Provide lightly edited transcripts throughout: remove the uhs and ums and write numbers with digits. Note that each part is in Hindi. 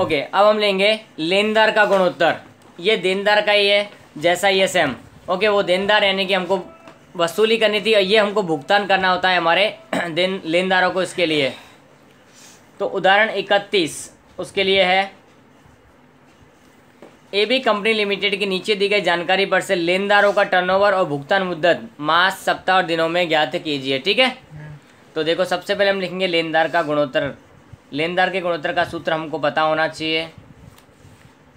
ओके, अब हम लेंगे लेनदार का गुणोत्तर। ये देनदार का ही है जैसा ये सेम। ओके, वो देनदार यानी कि हमको वसूली करनी थी और ये हमको भुगतान करना होता है हमारे लेनदारों को। इसके लिए तो उदाहरण 31 उसके लिए है, एबी कंपनी लिमिटेड की नीचे दी गई जानकारी पर से लेनदारों का टर्नओवर और भुगतान मुद्दत मास, सप्ताह और दिनों में ज्ञात कीजिए। ठीक है, तो देखो सबसे पहले हम लिखेंगे लेनदार का गुणोत्तर। लेनदार के गुणोत्तर का सूत्र हमको पता होना चाहिए।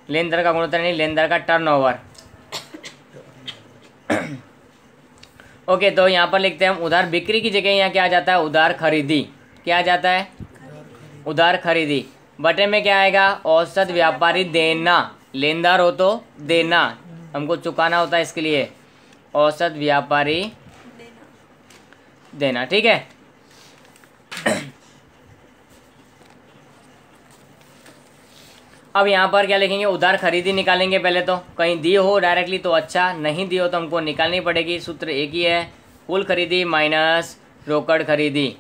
लेनदार का गुणोत्तर नहीं, लेनदार का टर्नओवर। ओके, तो यहाँ पर लिखते हैं हम उधार बिक्री की जगह यहाँ क्या आ जाता है, उधार खरीदी। क्या आ जाता है, उधार खरीदी। बटे में क्या आएगा, औसत व्यापारी देना। लेनदार हो तो देना, हमको चुकाना होता है, इसके लिए औसत व्यापारी देना। ठीक है, अब यहाँ पर क्या लिखेंगे, उधार खरीदी निकालेंगे। पहले तो कहीं दी हो डायरेक्टली तो अच्छा, नहीं दी हो तो हमको निकालनी पड़ेगी। सूत्र एक ही है, कुल खरीदी माइनस रोकड़ खरीदी।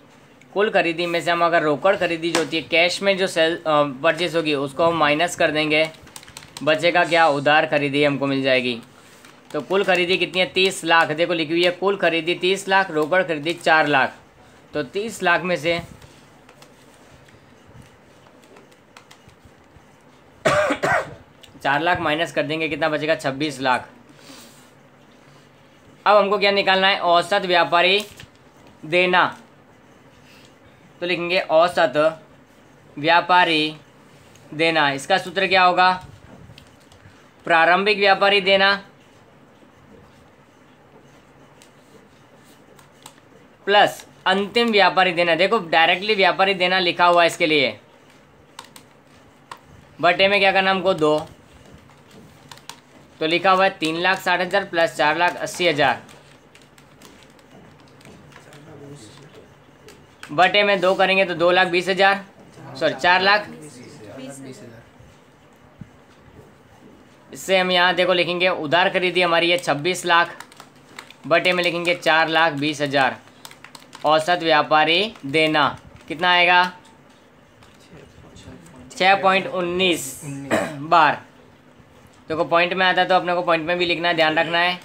कुल खरीदी में से हम अगर रोकड़ खरीदी जो होती है कैश में जो सेल परचेस होगी उसको हम माइनस कर देंगे, बचेगा क्या, उधार खरीदी हमको मिल जाएगी। तो कुल खरीदी कितनी है, 30 लाख। देखो लिखी हुई है कुल खरीदी 30 लाख, रोकड़ खरीदी 4 लाख। तो 30 लाख में से 4 लाख माइनस कर देंगे, कितना बचेगा, 26 लाख। अब हमको क्या निकालना है, औसत व्यापारी देना। तो लिखेंगे औसत व्यापारी देना। इसका सूत्र क्या होगा, प्रारंभिक व्यापारी देना प्लस अंतिम व्यापारी देना। देखो डायरेक्टली व्यापारी देना लिखा हुआ है इसके लिए, बटे में क्या करना हमको 2, तो लिखा हुआ है 3,60,000 प्लस 4,80,000 बटे में 2 करेंगे तो 2,20,000, सॉरी 4,00,000। इससे हम यहाँ देखो लिखेंगे उधार खरीदी हमारी है 26 लाख, बटे में लिखेंगे 4,20,000। औसत व्यापारी देना कितना आएगा, 6.19 बार। देखो पॉइंट में आता है तो अपने को पॉइंट में भी लिखना है, ध्यान रखना है।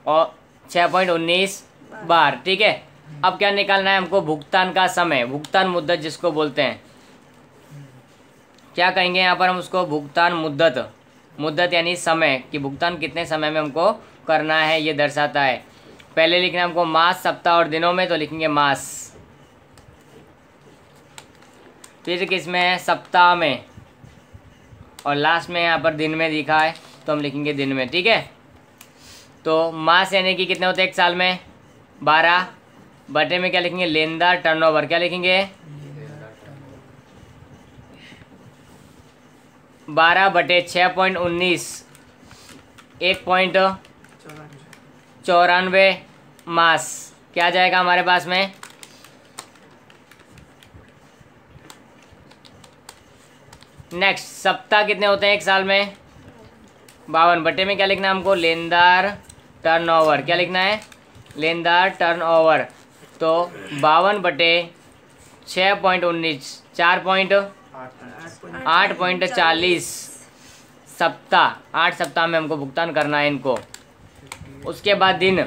और 6.19 बार। ठीक है, अब क्या निकालना है हमको, भुगतान का समय, भुगतान मुद्दत जिसको बोलते हैं। क्या कहेंगे यहाँ पर हम उसको, भुगतान मुद्दत। मुद्दत यानी समय कि भुगतान कितने समय में हमको करना है, ये दर्शाता है। पहले लिखना है हमको मास, सप्ताह और दिनों में, तो लिखेंगे मास। फिर किस में है, सप्ताह में, और लास्ट में यहाँ पर दिन में लिखा है तो हम लिखेंगे दिन में। ठीक है, तो मास यानी कि कितने होते हैं एक साल में, 12। बटे में क्या लिखेंगे, लेनदार टर्नओवर। क्या लिखेंगे, 12 बटे 6.19, 1.94 मास। क्या जाएगा हमारे पास में, नेक्स्ट सप्ताह कितने होते हैं एक साल में, 52। बटे में क्या लिखना है हमको, लेनदार टर्नओवर। क्या लिखना है, लेनदार टर्नओवर। तो 52 बटे 6.19, 8.40 सप्ताह। 8 सप्ताह में हमको भुगतान करना है इनको। उसके बाद दिन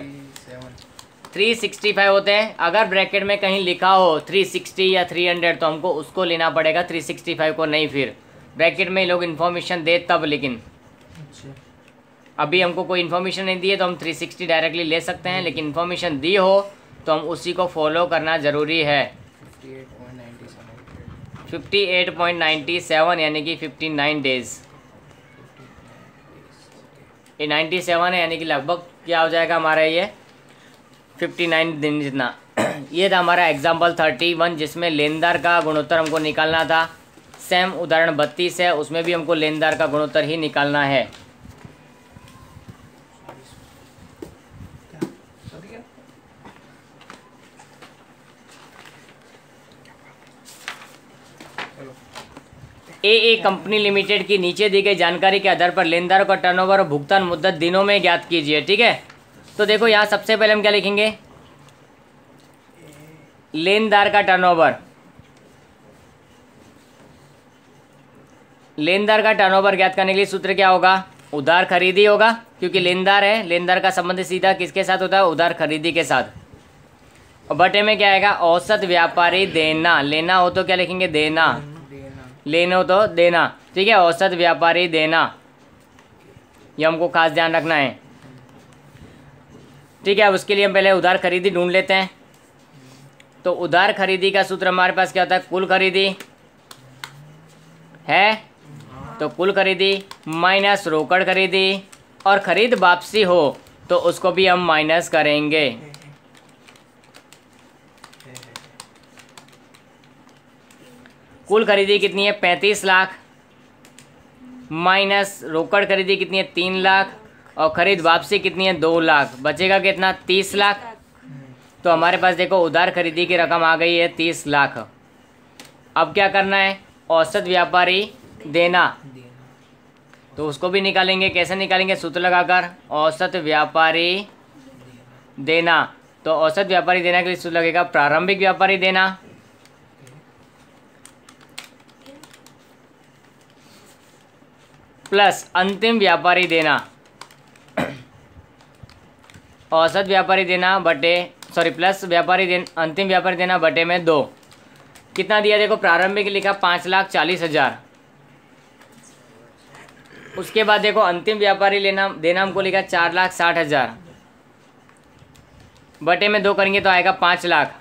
365 होते हैं। अगर ब्रैकेट में कहीं लिखा हो 360 या 300 तो हमको उसको लेना पड़ेगा, 365 को नहीं। फिर ब्रैकेट में लोग इन्फॉर्मेशन दे तब, लेकिन अभी हमको कोई इन्फॉर्मेशन नहीं दी है तो हम 360 डायरेक्टली ले सकते हैं, लेकिन इन्फॉर्मेशन दी हो तो हम उसी को फॉलो करना ज़रूरी है। 58.97 यानी कि 59 डेज़। ये 97 है यानी कि लगभग क्या हो जाएगा हमारा ये 59 दिन जितना। ये था हमारा एग्जाम्पल 31 जिसमें लेनदार का गुणोत्तर हमको निकालना था। सेम उदाहरण 32 है, उसमें भी हमको लेनदार का गुणोत्तर ही निकालना है। ए कंपनी लिमिटेड की नीचे दी गई जानकारी के आधार पर लेनदारों का टर्नओवर और भुगतान मुद्दत दिनों में ज्ञात कीजिए। ठीक है, तो देखो यहाँ सबसे पहले हम क्या लिखेंगे, लेनदार का टर्नओवर। लेनदार का टर्नओवर ज्ञात करने के लिए सूत्र क्या होगा, उधार खरीदी होगा, क्योंकि लेनदार है, लेनदार का संबंध सीधा किसके साथ होता है, उधार खरीदी के साथ। और बटे में क्या आएगा, औसत व्यापारी देना, लेना हो तो क्या लिखेंगे, देना, लेना हो तो देना, ठीक है, औसत व्यापारी देना, ये हमको खास ध्यान रखना है, ठीक है। अब उसके लिए हम पहले उधार खरीदी ढूंढ लेते हैं। तो उधार खरीदी का सूत्र हमारे पास क्या होता है, कुल खरीदी है, तो कुल खरीदी माइनस रोकड़ खरीदी, और खरीद वापसी हो तो उसको भी हम माइनस करेंगे। कुल खरीदी कितनी है, 35 लाख, माइनस रोकड़ खरीदी कितनी है, 3 लाख, और खरीद वापसी कितनी है, 2 लाख, बचेगा कितना, 30 लाख। तो हमारे पास देखो उधार खरीदी की रकम आ गई है 30 लाख। अब क्या करना है, औसत व्यापारी देना, तो उसको भी निकालेंगे। कैसे निकालेंगे, सूत्र लगाकर, औसत व्यापारी देना। तो औसत व्यापारी देना के लिए सूत्र लगेगा प्रारंभिक व्यापारी देना प्लस अंतिम व्यापारी देना, औसत व्यापारी देना बटे प्लस अंतिम व्यापारी देना बटे में 2। कितना दिया देखो, प्रारंभिक लिखा 5,40,000। उसके बाद देखो अंतिम व्यापारी देना हमको लिखा 4,60,000, बटे में 2 करेंगे तो आएगा 5 लाख।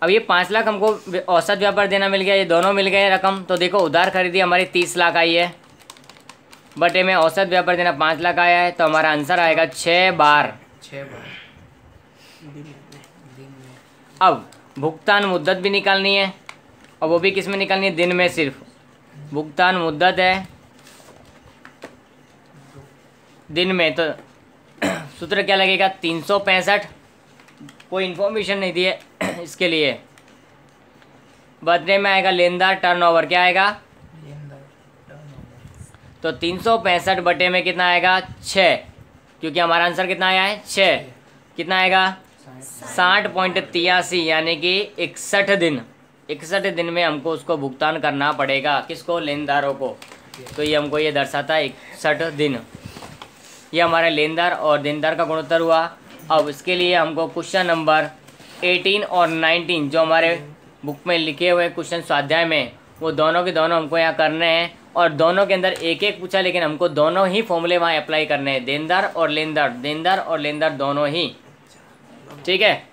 अब ये 5 लाख हमको औसत व्यापार देना मिल गया, ये दोनों मिल गए रकम। तो देखो उधार खरीदी हमारी 30 लाख आई है, बटे में औसत व्यापार देना 5 लाख आया है, तो हमारा आंसर आएगा 6 बार। अब भुगतान मुद्दत भी निकालनी है, और वो भी किस में निकालनी है, दिन में। सिर्फ भुगतान मुद्दत है दिन में, तो सूत्र क्या लगेगा, 365। कोई इन्फॉर्मेशन नहीं दी है इसके लिए। बदले में आएगा लेनदार टर्नओवर, क्या आएगा, तो 365 बटे में कितना आएगा, 6, क्योंकि हमारा आंसर कितना आया है, 6। कितना आएगा, 60.83, यानी कि 61 दिन। 61 दिन में हमको उसको भुगतान करना पड़ेगा, किसको, लेनदारों को। तो ये हमको ये दर्शाता है 61 दिन। ये हमारा लेनदार और देनदार का गुणोत्तर हुआ। अब इसके लिए हमको क्वेश्चन नंबर 18 और 19 जो हमारे बुक में लिखे हुए क्वेश्चन स्वाध्याय में, वो दोनों के दोनों हमको यहाँ करने हैं, और दोनों के अंदर एक एक पूछा, लेकिन हमको दोनों ही फॉर्मूले वहाँ अप्लाई करने हैं, देनदार और लेनदार, देनदार और लेनदार दोनों ही, ठीक है।